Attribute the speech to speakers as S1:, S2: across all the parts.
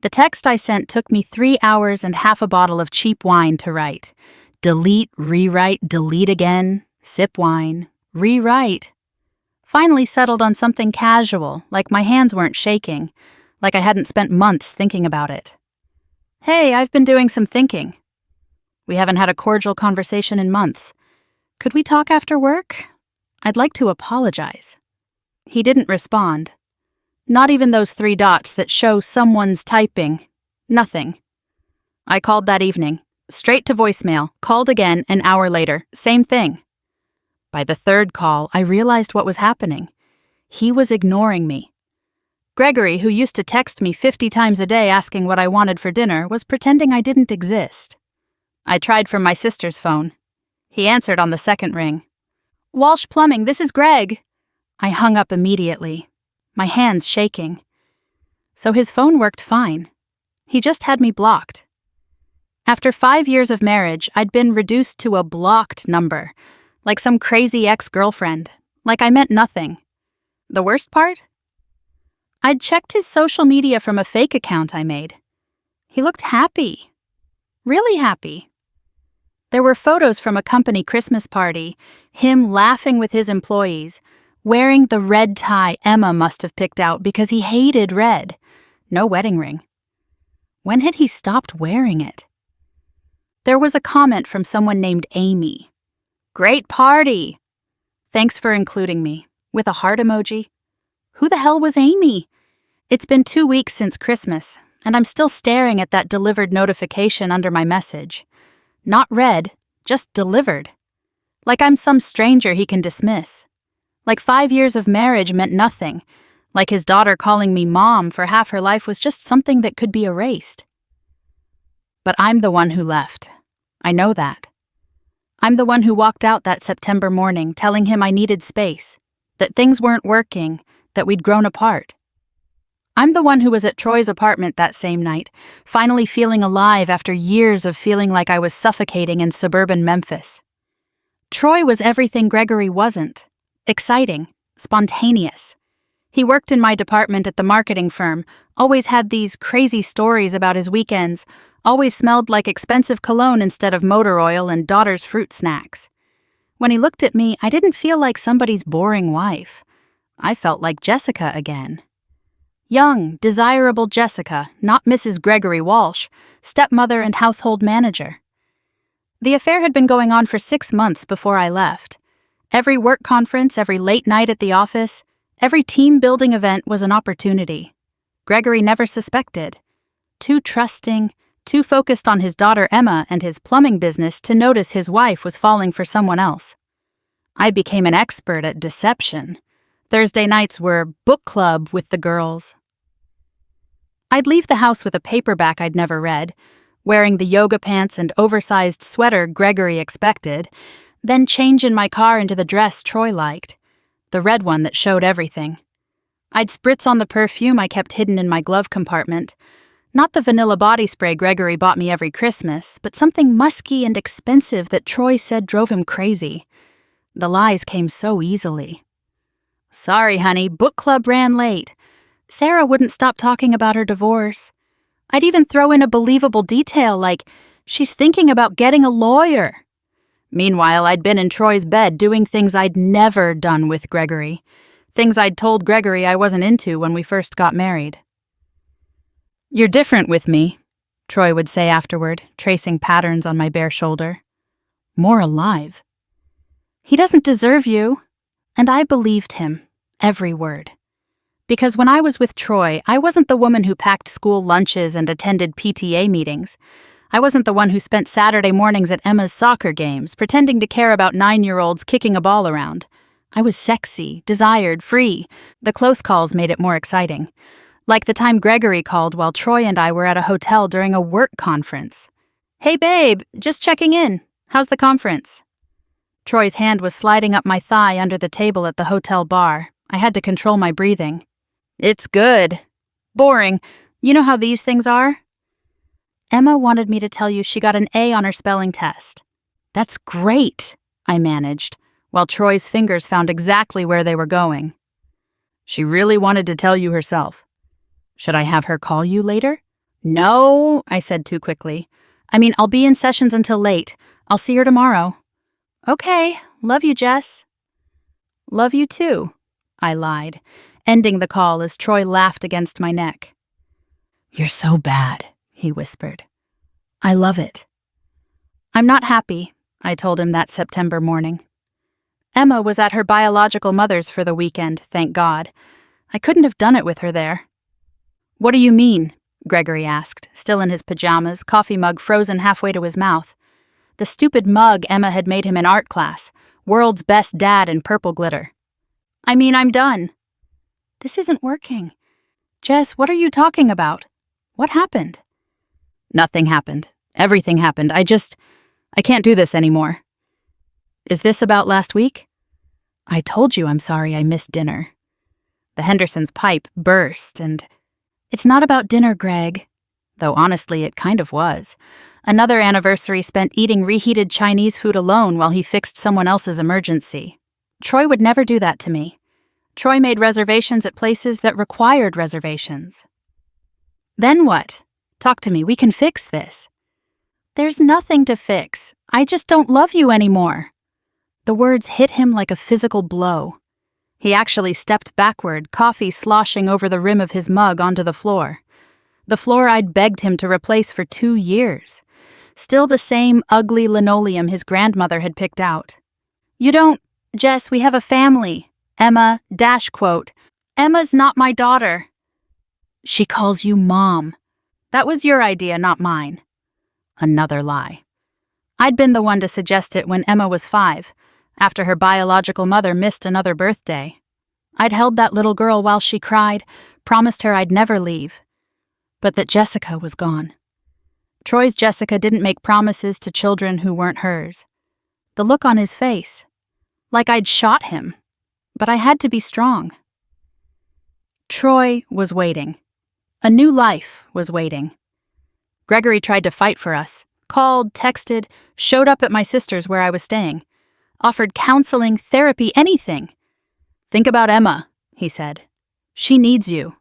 S1: The text I sent took me 3 hours and half a bottle of cheap wine to write. Delete, rewrite, delete again, sip wine, rewrite. Finally settled on something casual, like my hands weren't shaking, like I hadn't spent months thinking about it. Hey, I've been doing some thinking. We haven't had a cordial conversation in months. Could we talk after work? I'd like to apologize. He didn't respond. Not even those 3 dots that show someone's typing. Nothing. I called that evening. Straight to voicemail. Called again an hour later. Same thing. By the 3rd call, I realized what was happening. He was ignoring me. Gregory, who used to text me 50 times a day asking what I wanted for dinner, was pretending I didn't exist. I tried from my sister's phone. He answered on the 2nd ring. Walsh Plumbing, this is Greg. I hung up immediately, my hands shaking. So his phone worked fine. He just had me blocked. After 5 years of marriage, I'd been reduced to a blocked number, like some crazy ex-girlfriend, like I meant nothing. The worst part? I'd checked his social media from a fake account I made. He looked happy. Really happy. There were photos from a company Christmas party, him laughing with his employees, wearing the red tie Emma must have picked out because he hated red. No wedding ring. When had he stopped wearing it? There was a comment from someone named Amy. Great party! Thanks for including me, with a heart emoji. Who the hell was Amy? It's been 2 weeks since Christmas, and I'm still staring at that delivered notification under my message. Not read, just delivered. Like I'm some stranger he can dismiss. Like 5 years of marriage meant nothing. Like his daughter calling me mom for half her life was just something that could be erased. But I'm the one who left. I know that. I'm the one who walked out that September morning telling him I needed space, that things weren't working, that we'd grown apart. I'm the one who was at Troy's apartment that same night, finally feeling alive after years of feeling like I was suffocating in suburban Memphis. Troy was everything Gregory wasn't. Exciting, spontaneous. He worked in my department at the marketing firm, always had these crazy stories about his weekends, always smelled like expensive cologne instead of motor oil and daughter's fruit snacks. When he looked at me, I didn't feel like somebody's boring wife. I felt like Jessica again. Young, desirable Jessica, not Mrs. Gregory Walsh, stepmother and household manager. The affair had been going on for 6 months before I left. Every work conference, every late night at the office, every team-building event was an opportunity. Gregory never suspected. Too trusting, too focused on his daughter Emma and his plumbing business to notice his wife was falling for someone else. I became an expert at deception. Thursday nights were book club with the girls. I'd leave the house with a paperback I'd never read, wearing the yoga pants and oversized sweater Gregory expected, then change in my car into the dress Troy liked, the red one that showed everything. I'd spritz on the perfume I kept hidden in my glove compartment, not the vanilla body spray Gregory bought me every Christmas, but something musky and expensive that Troy said drove him crazy. The lies came so easily. Sorry, honey, book club ran late. Sarah wouldn't stop talking about her divorce. I'd even throw in a believable detail like, she's thinking about getting a lawyer. Meanwhile, I'd been in Troy's bed doing things I'd never done with Gregory. Things I'd told Gregory I wasn't into when we first got married. You're different with me, Troy would say afterward, tracing patterns on my bare shoulder. More alive. He doesn't deserve you. And I believed him, every word. Because when I was with Troy, I wasn't the woman who packed school lunches and attended PTA meetings. I wasn't the one who spent Saturday mornings at Emma's soccer games, pretending to care about 9-year-olds kicking a ball around. I was sexy, desired, free. The close calls made it more exciting. Like the time Gregory called while Troy and I were at a hotel during a work conference. Hey babe, just checking in. How's the conference? Troy's hand was sliding up my thigh under the table at the hotel bar. I had to control my breathing. It's good. Boring. You know how these things are? Emma wanted me to tell you she got an A on her spelling test. That's great, I managed, while Troy's fingers found exactly where they were going. She really wanted to tell you herself. Should I have her call you later? No, I said too quickly. I mean, I'll be in sessions until late. I'll see her tomorrow. Okay, love you, Jess. Love you too, I lied, ending the call as Troy laughed against my neck. You're so bad, he whispered. I love it. I'm not happy, I told him that September morning. Emma was at her biological mother's for the weekend, thank God. I couldn't have done it with her there. What do you mean? Gregory asked, still in his pajamas, coffee mug frozen halfway to his mouth. The stupid mug Emma had made him in art class, world's best dad in purple glitter. I mean, I'm done. This isn't working. Jess, what are you talking about? What happened? Nothing happened. Everything happened. I can't do this anymore. Is this about last week? I told you I'm sorry I missed dinner. The Hendersons' pipe burst and... It's not about dinner, Greg. Though honestly, it kind of was. Another anniversary spent eating reheated Chinese food alone while he fixed someone else's emergency. Troy would never do that to me. Troy made reservations at places that required reservations. Then what? Talk to me, we can fix this. There's nothing to fix. I just don't love you anymore. The words hit him like a physical blow. He actually stepped backward, coffee sloshing over the rim of his mug onto the floor. The floor I'd begged him to replace for 2 years. Still the same ugly linoleum his grandmother had picked out. You don't... Jess, we have a family. Emma, quote, Emma's not my daughter. She calls you Mom. That was your idea, not mine. Another lie. I'd been the one to suggest it when Emma was 5, after her biological mother missed another birthday. I'd held that little girl while she cried, promised her I'd never leave. But that Jessica was gone. Troy's Jessica didn't make promises to children who weren't hers. The look on his face. Like I'd shot him. But I had to be strong. Troy was waiting. A new life was waiting. Gregory tried to fight for us. Called, texted, showed up at my sister's where I was staying. Offered counseling, therapy, anything. Think about Emma, he said. She needs you.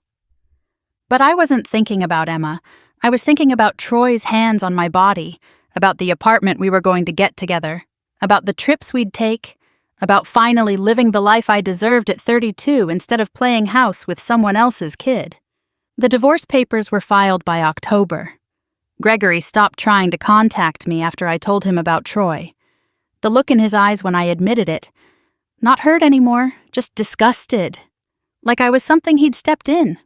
S1: But I wasn't thinking about Emma. I was thinking about Troy's hands on my body, about the apartment we were going to get together, about the trips we'd take, about finally living the life I deserved at 32 instead of playing house with someone else's kid. The divorce papers were filed by October. Gregory stopped trying to contact me after I told him about Troy. The look in his eyes when I admitted it. Not hurt anymore, just disgusted. Like I was something he'd stepped in.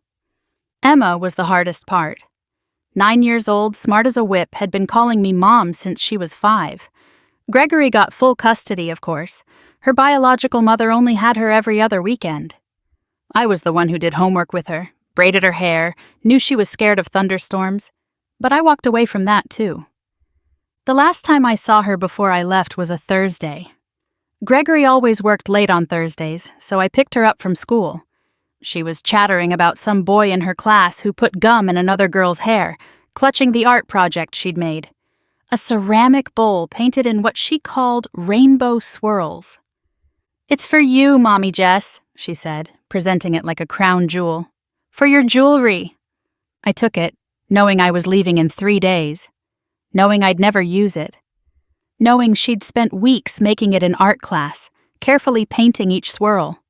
S1: Emma was the hardest part. 9 years old, smart as a whip, had been calling me Mom since she was 5. Gregory got full custody, of course. Her biological mother only had her every other weekend. I was the one who did homework with her, braided her hair, knew she was scared of thunderstorms. But I walked away from that, too. The last time I saw her before I left was a Thursday. Gregory always worked late on Thursdays, so I picked her up from school. She was chattering about some boy in her class who put gum in another girl's hair, clutching the art project she'd made. A ceramic bowl painted in what she called rainbow swirls. It's for you, Mommy Jess, she said, presenting it like a crown jewel. For your jewelry. I took it, knowing I was leaving in 3 days. Knowing I'd never use it. Knowing she'd spent weeks making it in art class, carefully painting each swirl.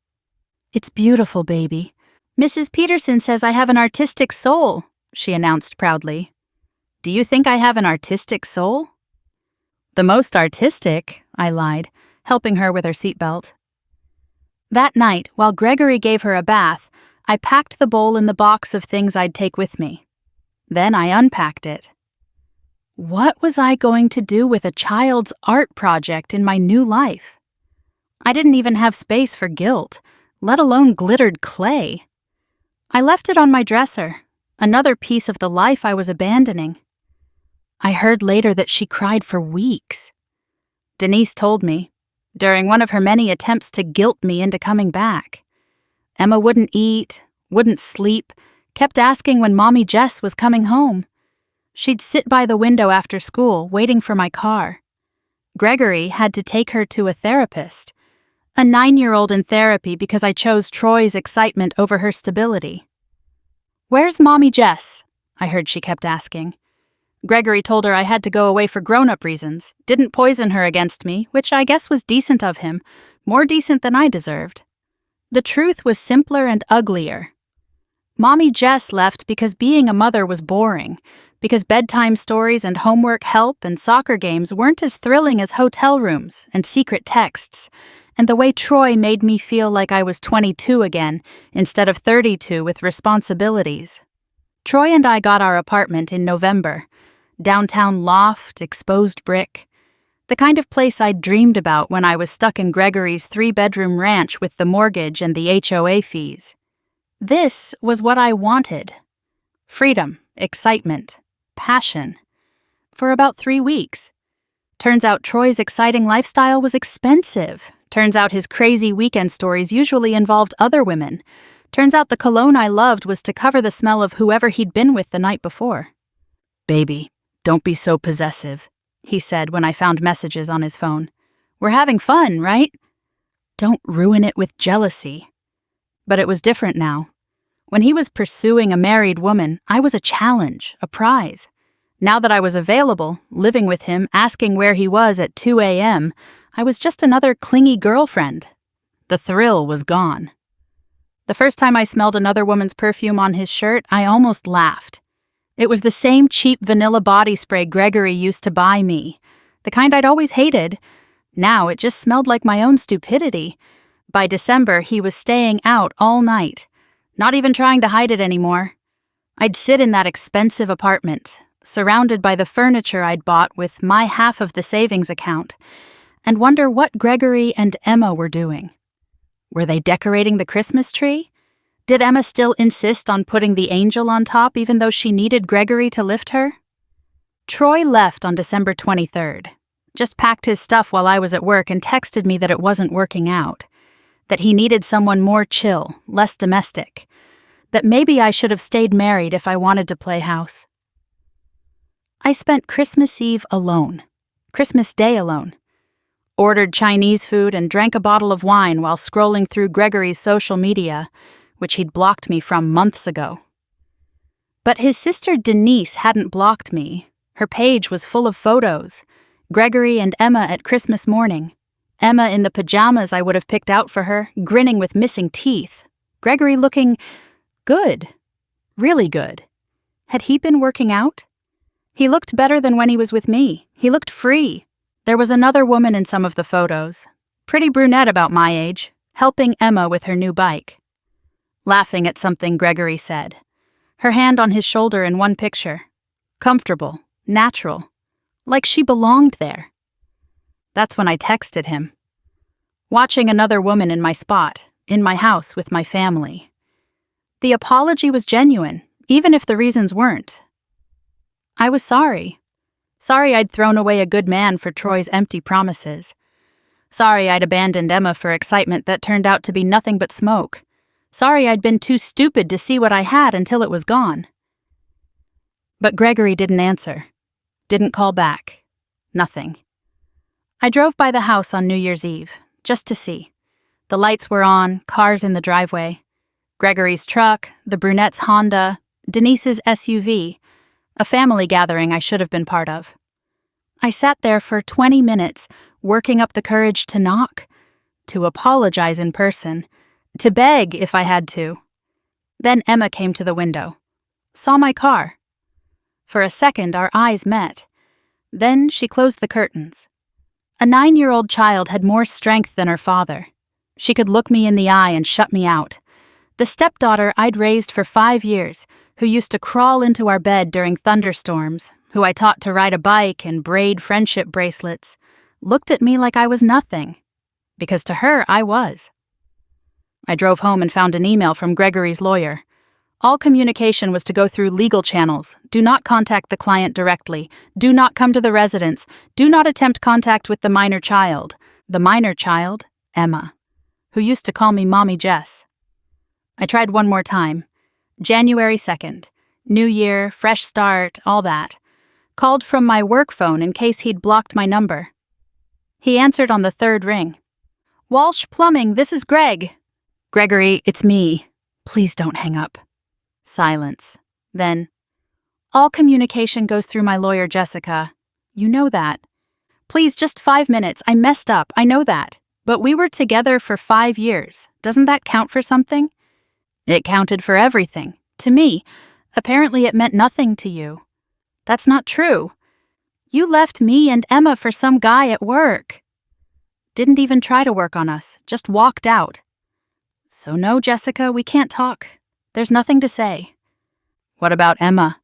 S1: It's beautiful, baby. Mrs. Peterson says I have an artistic soul, she announced proudly. Do you think I have an artistic soul? The most artistic, I lied, helping her with her seatbelt. That night, while Gregory gave her a bath, I packed the bowl in the box of things I'd take with me. Then I unpacked it. What was I going to do with a child's art project in my new life? I didn't even have space for guilt, let alone glittered clay. I left it on my dresser, another piece of the life I was abandoning. I heard later that she cried for weeks. Denise told me, during one of her many attempts to guilt me into coming back. Emma wouldn't eat, wouldn't sleep, kept asking when Mommy Jess was coming home. She'd sit by the window after school, waiting for my car. Gregory had to take her to a therapist, a 9-year-old in therapy because I chose Troy's excitement over her stability. Where's Mommy Jess? I heard she kept asking. Gregory told her I had to go away for grown-up reasons, didn't poison her against me, which I guess was decent of him, more decent than I deserved. The truth was simpler and uglier. Mommy Jess left because being a mother was boring, because bedtime stories and homework help and soccer games weren't as thrilling as hotel rooms and secret texts, and the way Troy made me feel like I was 22 again instead of 32 with responsibilities. Troy and I got our apartment in November. Downtown loft, exposed brick. The kind of place I'd dreamed about when I was stuck in Gregory's 3-bedroom ranch with the mortgage and the HOA fees. This was what I wanted. Freedom, excitement, passion. For about 3 weeks. Turns out Troy's exciting lifestyle was expensive. Turns out his crazy weekend stories usually involved other women. Turns out the cologne I loved was to cover the smell of whoever he'd been with the night before. "Baby, don't be so possessive," he said when I found messages on his phone. "We're having fun, right? Don't ruin it with jealousy." But it was different now. When he was pursuing a married woman, I was a challenge, a prize. Now that I was available, living with him, asking where he was at 2 a.m., I was just another clingy girlfriend. The thrill was gone. The first time I smelled another woman's perfume on his shirt, I almost laughed. It was the same cheap vanilla body spray Gregory used to buy me, the kind I'd always hated. Now it just smelled like my own stupidity. By December, he was staying out all night, not even trying to hide it anymore. I'd sit in that expensive apartment, surrounded by the furniture I'd bought with my half of the savings account, and wonder what Gregory and Emma were doing. Were they decorating the Christmas tree? Did Emma still insist on putting the angel on top even though she needed Gregory to lift her? Troy left on December 23rd. Just packed his stuff while I was at work and texted me that it wasn't working out. That he needed someone more chill, less domestic. That maybe I should have stayed married if I wanted to play house. I spent Christmas Eve alone. Christmas Day alone. Ordered Chinese food and drank a bottle of wine while scrolling through Gregory's social media, which he'd blocked me from months ago. But his sister Denise hadn't blocked me. Her page was full of photos. Gregory and Emma at Christmas morning. Emma in the pajamas I would have picked out for her, grinning with missing teeth. Gregory looking good. Really good. Had he been working out? He looked better than when he was with me. He looked free. There was another woman in some of the photos. Pretty brunette about my age, helping Emma with her new bike. Laughing at something Gregory said. Her hand on his shoulder in one picture. Comfortable, natural, like she belonged there. That's when I texted him. Watching another woman in my spot, in my house with my family. The apology was genuine, even if the reasons weren't. I was sorry. Sorry I'd thrown away a good man for Troy's empty promises. Sorry I'd abandoned Emma for excitement that turned out to be nothing but smoke. Sorry I'd been too stupid to see what I had until it was gone. But Gregory didn't answer. Didn't call back. Nothing. I drove by the house on New Year's Eve, just to see. The lights were on, cars in the driveway. Gregory's truck, the brunette's Honda, Denise's SUV, a family gathering I should have been part of. I sat there for 20 minutes, working up the courage to knock, to apologize in person, to beg if I had to. Then Emma came to the window, saw my car. For a second, our eyes met. Then she closed the curtains. A 9-year-old child had more strength than her father. She could look me in the eye and shut me out. The stepdaughter I'd raised for 5 years, who used to crawl into our bed during thunderstorms, who I taught to ride a bike and braid friendship bracelets, looked at me like I was nothing. Because to her, I was. I drove home and found an email from Gregory's lawyer. All communication was to go through legal channels. Do not contact the client directly. Do not come to the residence. Do not attempt contact with the minor child. The minor child, Emma, who used to call me Mommy Jess. I tried one more time. January 2nd. New year, fresh start, all that. Called from my work phone in case he'd blocked my number. He answered on the 3rd ring. "Walsh Plumbing, this is Greg." "Gregory, it's me. Please don't hang up." Silence. Then, All communication goes through my lawyer, Jessica. You know that. Please, just 5 minutes. I messed up, I know that. But we were together for 5 years. Doesn't that count for something? It counted for everything. To me. Apparently it meant nothing to you. That's not true. You left me and Emma for some guy at work. Didn't even try to work on us, just walked out. So no, Jessica, we can't talk. There's nothing to say. What about Emma?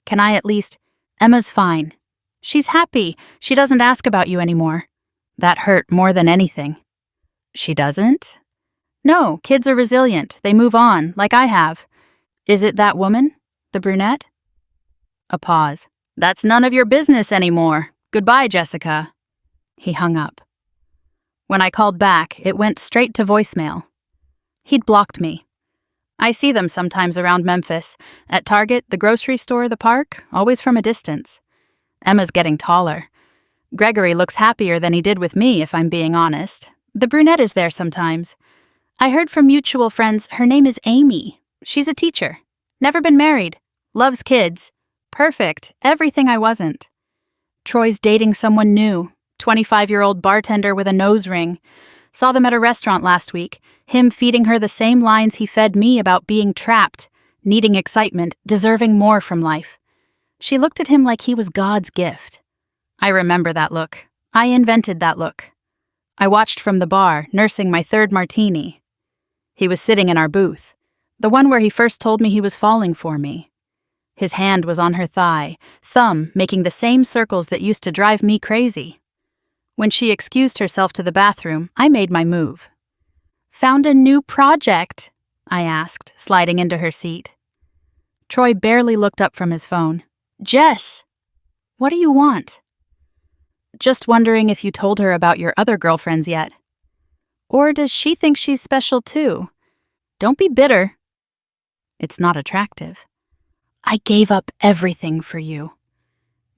S1: Can I at least... Emma's fine. She's happy. She doesn't ask about you anymore. That hurt more than anything. She doesn't? No, kids are resilient. They move on, like I have. Is it that woman? The brunette? A pause. That's none of your business anymore. Goodbye, Jessica. He hung up. When I called back, it went straight to voicemail. He'd blocked me. I see them sometimes around Memphis. At Target, the grocery store, the park, always from a distance. Emma's getting taller. Gregory looks happier than he did with me, if I'm being honest. The brunette is there sometimes. I heard from mutual friends her name is Amy. She's a teacher. Never been married. Loves kids. Perfect. Everything I wasn't. Troy's dating someone new. 25-year-old bartender with a nose ring. Saw them at a restaurant last week. Him feeding her the same lines he fed me about being trapped, needing excitement, deserving more from life. She looked at him like he was God's gift. I remember that look. I invented that look. I watched from the bar, nursing my third martini. He was sitting in our booth, the one where he first told me he was falling for me. His hand was on her thigh, thumb making the same circles that used to drive me crazy. When she excused herself to the bathroom, I made my move. Found a new project? I asked, sliding into her seat. Troy barely looked up from his phone. Jess! What do you want? Just wondering if you told her about your other girlfriends yet. Or does she think she's special too? Don't be bitter. It's not attractive. I gave up everything for you.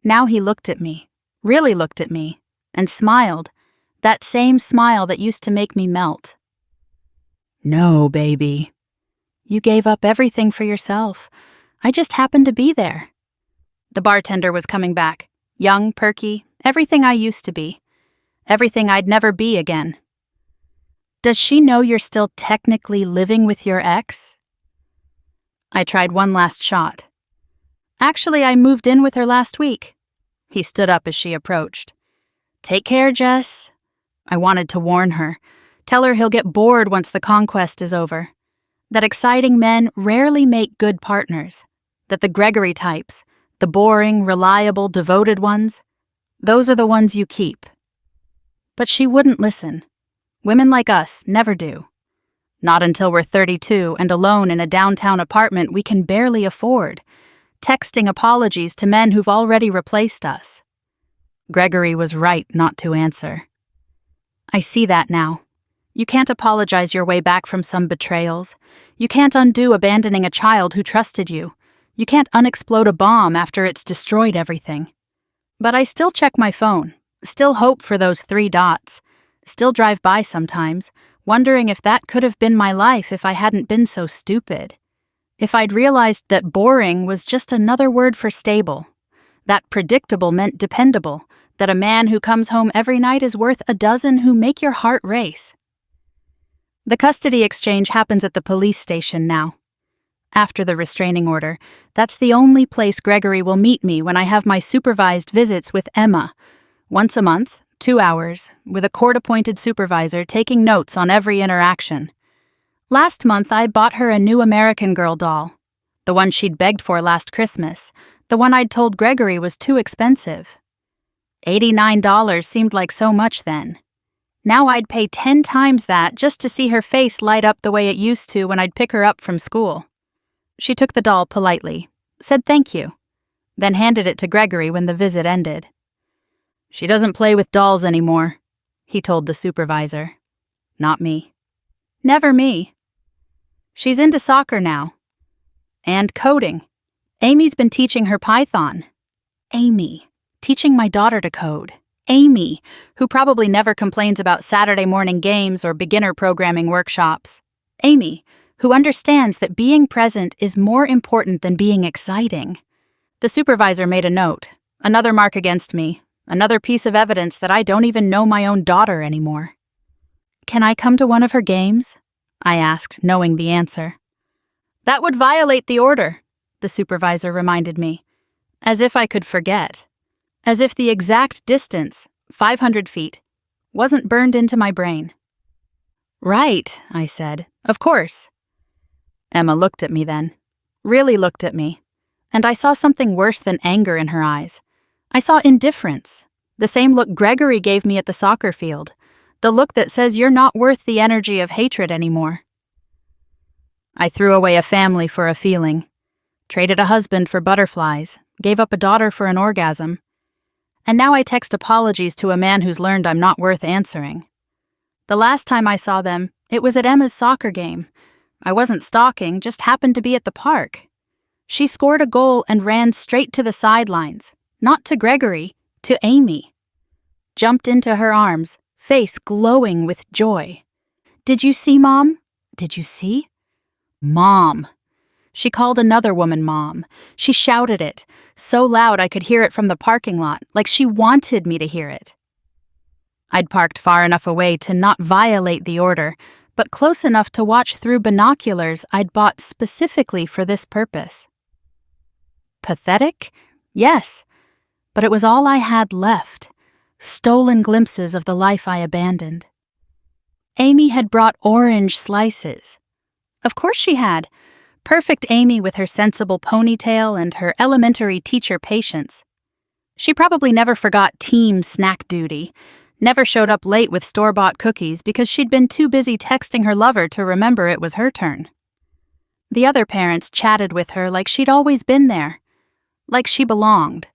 S1: Now he looked at me, really looked at me, and smiled, that same smile that used to make me melt. No, baby. You gave up everything for yourself. I just happened to be there. The bartender was coming back, young, perky, everything I used to be, everything I'd never be again. Does she know you're still technically living with your ex? I tried one last shot. Actually, I moved in with her last week. He stood up as she approached. Take care, Jess. I wanted to warn her. Tell her he'll get bored once the conquest is over. That exciting men rarely make good partners. That the Gregory types, the boring, reliable, devoted ones, those are the ones you keep. But she wouldn't listen. Women like us never do. Not until we're 32 and alone in a downtown apartment we can barely afford, texting apologies to men who've already replaced us. Gregory was right not to answer. I see that now. You can't apologize your way back from some betrayals. You can't undo abandoning a child who trusted you. You can't unexplode a bomb after it's destroyed everything. But I still check my phone, still hope for those 3 dots, still drive by sometimes, wondering if that could have been my life if I hadn't been so stupid. If I'd realized that boring was just another word for stable, that predictable meant dependable, that a man who comes home every night is worth a dozen who make your heart race. The custody exchange happens at the police station now. After the restraining order, that's the only place Gregory will meet me when I have my supervised visits with Emma. Once a month, 2 hours, with a court-appointed supervisor taking notes on every interaction. Last month, I bought her a new American Girl doll. The one she'd begged for last Christmas. The one I'd told Gregory was too expensive. $89 seemed like so much then. Now I'd pay 10 times that just to see her face light up the way it used to when I'd pick her up from school. She took the doll politely, said thank you, then handed it to Gregory when the visit ended. She doesn't play with dolls anymore, he told the supervisor. Not me. Never me. She's into soccer now. And coding. Amy's been teaching her Python. Amy, teaching my daughter to code. Amy, who probably never complains about Saturday morning games or beginner programming workshops. Amy, who understands that being present is more important than being exciting. The supervisor made a note. Another mark against me. Another piece of evidence that I don't even know my own daughter anymore. Can I come to one of her games? I asked, knowing the answer. That would violate the order, the supervisor reminded me. As if I could forget. As if the exact distance, 500 feet, wasn't burned into my brain. Right, I said. Of course. Emma looked at me then. Really looked at me. And I saw something worse than anger in her eyes. I saw indifference. The same look Gregory gave me at the soccer field. The look that says you're not worth the energy of hatred anymore. I threw away a family for a feeling. Traded a husband for butterflies. Gave up a daughter for an orgasm. And now I text apologies to a man who's learned I'm not worth answering. The last time I saw them, it was at Emma's soccer game. I wasn't stalking, just happened to be at the park. She scored a goal and ran straight to the sidelines, not to Gregory, to Amy. Jumped into her arms, face glowing with joy. Did you see, Mom? Did you see? Mom. She called another woman Mom. She shouted it, so loud I could hear it from the parking lot, like she wanted me to hear it. I'd parked far enough away to not violate the order, but close enough to watch through binoculars I'd bought specifically for this purpose. Pathetic? Yes, but it was all I had left, stolen glimpses of the life I abandoned. Amy had brought orange slices. Of course she had. Perfect Amy with her sensible ponytail and her elementary teacher patience. She probably never forgot team snack duty, never showed up late with store-bought cookies because she'd been too busy texting her lover to remember it was her turn. The other parents chatted with her like she'd always been there, like she belonged.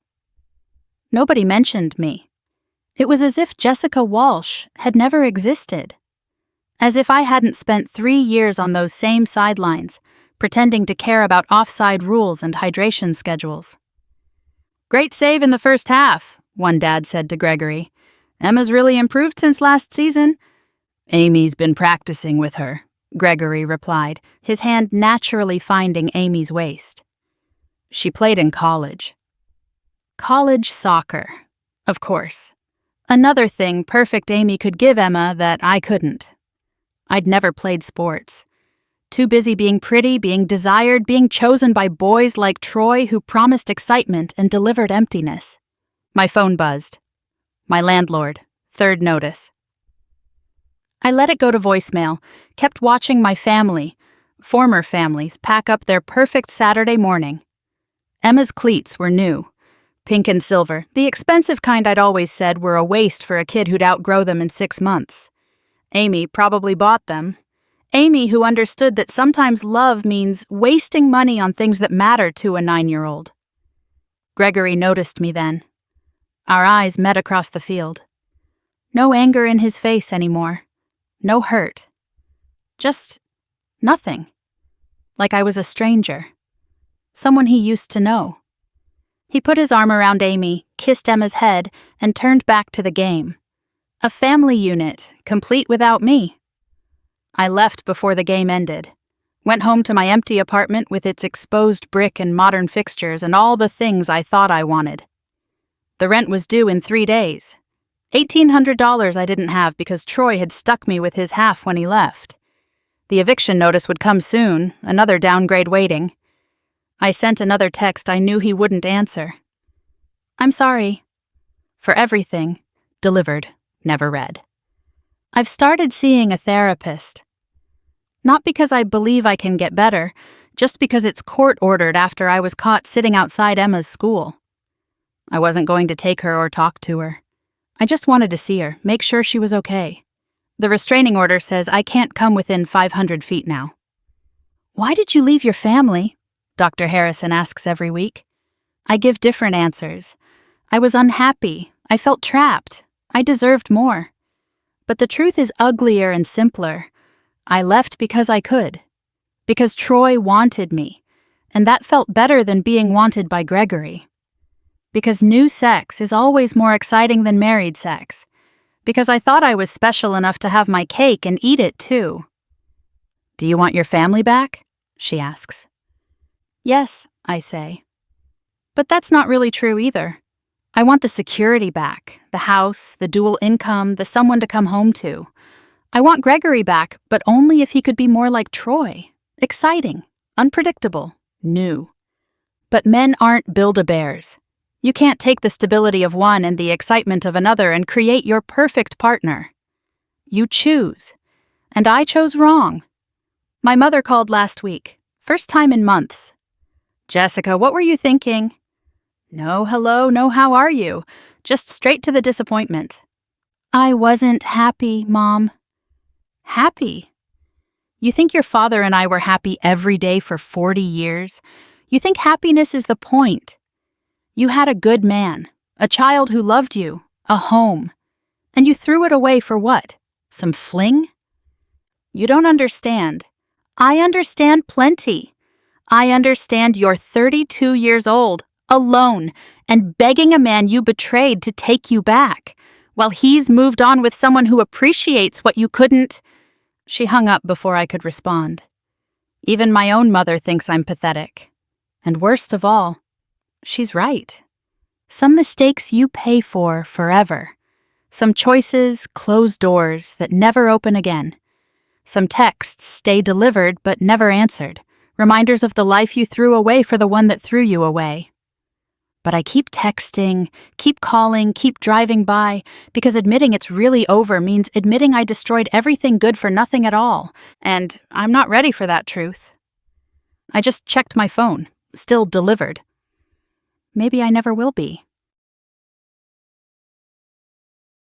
S1: Nobody mentioned me. It was as if Jessica Walsh had never existed. As if I hadn't spent 3 years on those same sidelines, pretending to care about offside rules and hydration schedules. Great save in the first half, one dad said to Gregory. Emma's really improved since last season. Amy's been practicing with her, Gregory replied, his hand naturally finding Amy's waist. She played in college. College soccer, of course. Another thing perfect Amy could give Emma that I couldn't. I'd never played sports. Too busy being pretty, being desired, being chosen by boys like Troy who promised excitement and delivered emptiness. My phone buzzed. My landlord, third notice. I let it go to voicemail, kept watching my family, former families, pack up their perfect Saturday morning. Emma's cleats were new. Pink and silver, the expensive kind I'd always said were a waste for a kid who'd outgrow them in 6 months. Amy probably bought them. Amy, who understood that sometimes love means wasting money on things that matter to a 9-year-old. Gregory noticed me then. Our eyes met across the field. No anger in his face anymore. No hurt. Just nothing. Like I was a stranger. Someone he used to know. He put his arm around Amy, kissed Emma's head, and turned back to the game. A family unit, complete without me. I left before the game ended. Went home to my empty apartment with its exposed brick and modern fixtures and all the things I thought I wanted. The rent was due in 3 days. $1,800 I didn't have because Troy had stuck me with his half when he left. The eviction notice would come soon, another downgrade waiting. I sent another text I knew he wouldn't answer. I'm sorry. For everything. Delivered. Never read. I've started seeing a therapist. Not because I believe I can get better, just because it's court-ordered after I was caught sitting outside Emma's school. I wasn't going to take her or talk to her. I just wanted to see her, make sure she was okay. The restraining order says I can't come within 500 feet now. Why did you leave your family? Dr. Harrison asks every week. I give different answers. I was unhappy. I felt trapped. I deserved more. But the truth is uglier and simpler. I left because I could. Because Troy wanted me. And that felt better than being wanted by Gregory. Because new sex is always more exciting than married sex. Because I thought I was special enough to have my cake and eat it too. Do you want your family back? She asks. Yes, I say. But that's not really true either. I want the security back, the house, the dual income, the someone to come home to. I want Gregory back, but only if he could be more like Troy. Exciting, unpredictable, new. But men aren't Build-A-Bears. You can't take the stability of one and the excitement of another and create your perfect partner. You choose. And I chose wrong. My mother called last week. First time in months. "Jessica, what were you thinking?" "No hello, no how are you?" Just straight to the disappointment. "I wasn't happy, Mom." Happy? You think your father and I were happy every day for 40 years? You think happiness is the point? You had a good man, a child who loved you, a home. And you threw it away for what? Some fling? You don't understand. I understand plenty. I understand you're 32 years old, alone, and begging a man you betrayed to take you back, while he's moved on with someone who appreciates what you couldn't. She hung up before I could respond. Even my own mother thinks I'm pathetic. And worst of all, she's right. Some mistakes you pay for forever. Some choices, closed doors that never open again. Some texts stay delivered but never answered, reminders of the life you threw away for the one that threw you away. But I keep texting, keep calling, keep driving by, because admitting it's really over means admitting I destroyed everything good for nothing at all, and I'm not ready for that truth. I just checked my phone, still delivered. Maybe I never will be.